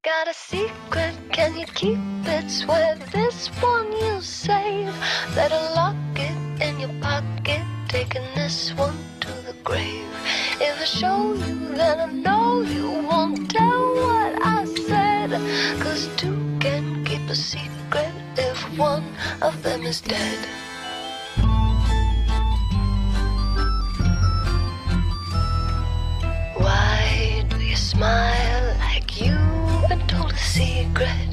Got a secret, can you keep it? Swear this one you'll save. Better lock it in your pocket, taking this one to the grave. If I show you, then I know you won't tell what I said. 'Cause two can keep a secret if one of them is dead. Why do you smile like you've been told a secret?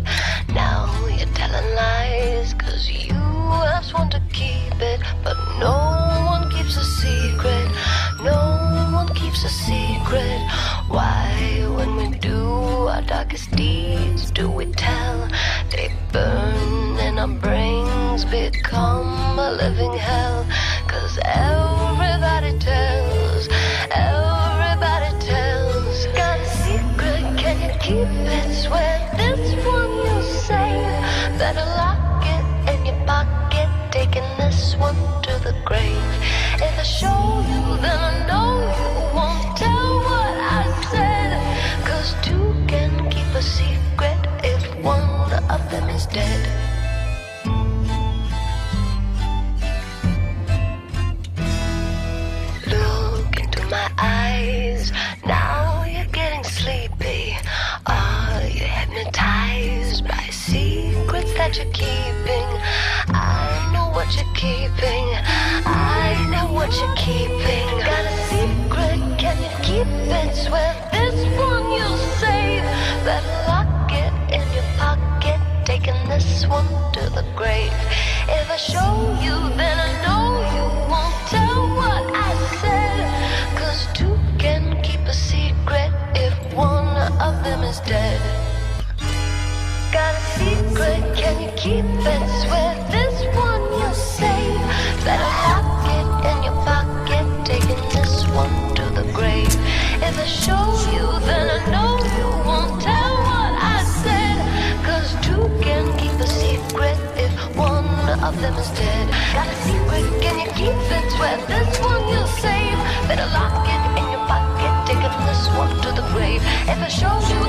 Now you're telling lies 'cause you have sworn to keep it. But no one keeps a secret. No one keeps a secret. Why, when we do our darkest deeds, do we tell? They burn and our brains become a living hell. 'Cause everybody tells, everybody tells. Got a secret, can you keep it? Swear this one you'll save. Better lock it in your pocket, taking this one to the grave. If I show you, then I know you won't tell what I said. 'Cause two can keep a secret if one of them is dead. Look into my eyes, now you're getting sleepy. Are you hypnotized by secrets that you're keeping? I know what you're keeping. I know what you're keeping. Got a secret, can you keep it? Swear this one you'll save. Better lock it in your pocket, taking this one to the grave. If I show you, then I know you won't tell what I said. 'Cause two can keep a secret if one of them is dead. Got a secret, can you keep it? Swear this one you'll save. Better lock it in your pocket, taking this one to the grave. If I show you, then I know you won't tell what I said. 'Cause two can keep a secret if one of them is dead. Got a secret, can you keep it? Swear this one you'll save. Better lock it in your pocket, taking this one to the grave. If I show you,